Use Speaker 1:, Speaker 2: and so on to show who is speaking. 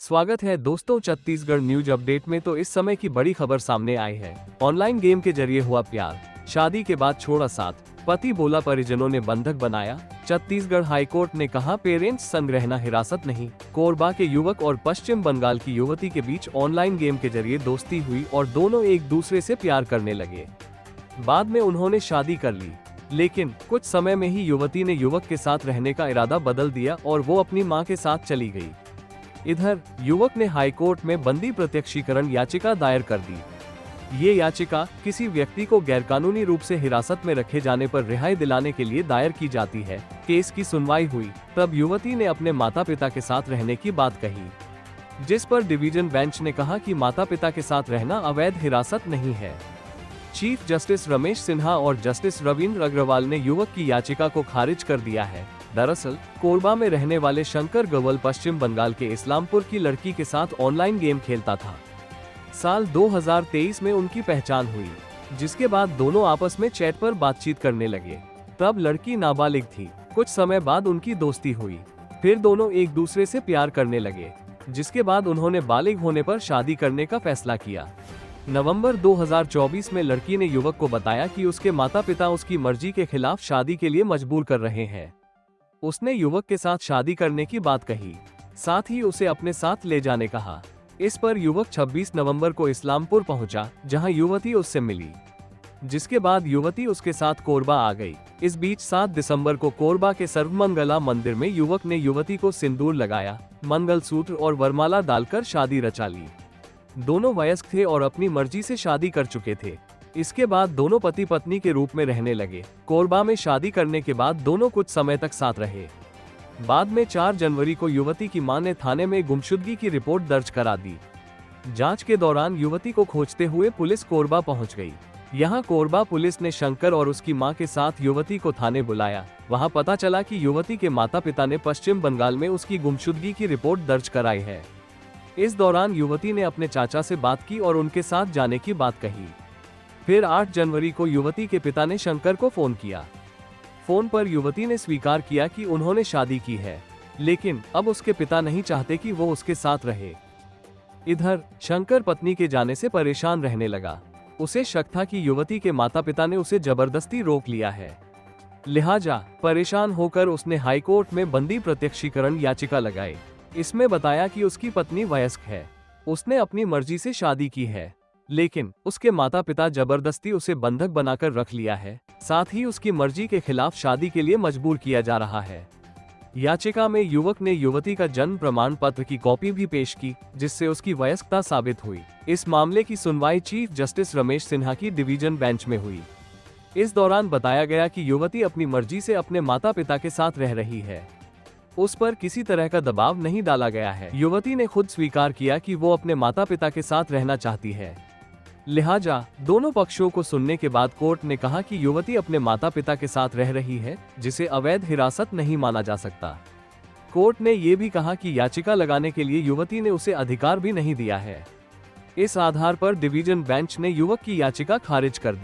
Speaker 1: स्वागत है दोस्तों छत्तीसगढ़ न्यूज अपडेट में। तो इस समय की बड़ी खबर सामने आई है। ऑनलाइन गेम के जरिए हुआ प्यार, शादी के बाद छोड़ा साथ, पति बोला परिजनों ने बंधक बनाया। छत्तीसगढ़ हाईकोर्ट ने कहा पेरेंट्स संग रहना हिरासत नहीं। कोरबा के युवक और पश्चिम बंगाल की युवती के बीच ऑनलाइन गेम के जरिए दोस्ती हुई और दोनों एक दूसरे से प्यार करने लगे। बाद में उन्होंने शादी कर ली, लेकिन कुछ समय में ही युवती ने युवक के साथ रहने का इरादा बदल दिया और वो अपनी मां के साथ चली गई। इधर युवक ने हाईकोर्ट में बंदी प्रत्यक्षीकरण याचिका दायर कर दी। ये याचिका किसी व्यक्ति को गैरकानूनी रूप से हिरासत में रखे जाने पर रिहाई दिलाने के लिए दायर की जाती है। केस की सुनवाई हुई तब युवती ने अपने माता पिता के साथ रहने की बात कही, जिस पर डिवीजन बेंच ने कहा कि माता पिता के साथ रहना अवैध हिरासत नहीं है। चीफ जस्टिस रमेश सिन्हा और जस्टिस रविंद्र अग्रवाल ने युवक की याचिका को खारिज कर दिया है। दरअसल कोरबा में रहने वाले शंकर गवल पश्चिम बंगाल के इस्लामपुर की लड़की के साथ ऑनलाइन गेम खेलता था। साल 2023 में उनकी पहचान हुई, जिसके बाद दोनों आपस में चैट पर बातचीत करने लगे। तब लड़की नाबालिग थी। कुछ समय बाद उनकी दोस्ती हुई, फिर दोनों एक दूसरे से प्यार करने लगे, जिसके बाद उन्होंने बालिग होने पर शादी करने का फैसला किया। नवंबर 2024 में लड़की ने युवक को बताया कि उसके माता पिता उसकी मर्जी के खिलाफ शादी के लिए मजबूर कर रहे हैं। उसने युवक के साथ शादी करने की बात कही, साथ ही उसे अपने साथ ले जाने कहा। इस पर युवक 26 नवंबर को इस्लामपुर पहुंचा, जहां युवती उससे मिली, जिसके बाद युवती उसके साथ कोरबा आ गई। इस बीच 7 दिसंबर को कोरबा के सर्वमंगला मंदिर में युवक ने युवती को सिंदूर लगाया, मंगलसूत्र और वरमाला डालकर शादी रचा ली। दोनों वयस्क थे और अपनी मर्जी से शादी कर चुके थे। इसके बाद दोनों पति पत्नी के रूप में रहने लगे। कोरबा में शादी करने के बाद दोनों कुछ समय तक साथ रहे। बाद में 4 जनवरी को युवती की मां ने थाने में गुमशुदगी की रिपोर्ट दर्ज करा दी। जांच के दौरान युवती को खोजते हुए पुलिस कोरबा पहुंच गई। यहां कोरबा पुलिस ने शंकर और उसकी मां के साथ युवती को थाने बुलाया। वहां पता चला कि युवती के माता पिता ने पश्चिम बंगाल में उसकी गुमशुदगी की रिपोर्ट दर्ज कराई है। इस दौरान युवती ने अपने चाचा से बात की और उनके साथ जाने की बात कही। फिर 8 जनवरी को युवती के पिता ने शंकर को फोन किया। फोन पर युवती ने स्वीकार किया कि उन्होंने शादी की है, लेकिन अब उसके पिता नहीं चाहते कि वो उसके साथ रहे। इधर शंकर पत्नी के जाने से परेशान रहने लगा। उसे शक था कि युवती के माता पिता ने उसे जबरदस्ती रोक लिया है। लिहाजा परेशान होकर उसने हाईकोर्ट में बंदी प्रत्यक्षीकरण याचिका लगाई। इसमें बताया कि उसकी पत्नी वयस्क है, उसने अपनी मर्जी से शादी की है, लेकिन उसके माता पिता जबरदस्ती उसे बंधक बनाकर रख लिया है। साथ ही उसकी मर्जी के खिलाफ शादी के लिए मजबूर किया जा रहा है। याचिका में युवक ने युवती का जन्म प्रमाण पत्र की कॉपी भी पेश की, जिससे उसकी वयस्कता साबित हुई। इस मामले की सुनवाई चीफ जस्टिस रमेश सिन्हा की डिवीजन बेंच में हुई। इस दौरान बताया गया कि युवती अपनी मर्जी से अपने माता पिता के साथ रह रही है। उस पर किसी तरह का दबाव नहीं डाला गया है। युवती ने खुद स्वीकार किया कि वो अपने माता पिता के साथ रहना चाहती है। लिहाजा दोनों पक्षों को सुनने के बाद कोर्ट ने कहा कि युवती अपने माता पिता के साथ रह रही है, जिसे अवैध हिरासत नहीं माना जा सकता। कोर्ट ने ये भी कहा कि याचिका लगाने के लिए युवती ने उसे अधिकार भी नहीं दिया है। इस आधार पर डिवीजन बेंच ने युवक की याचिका खारिज कर दी।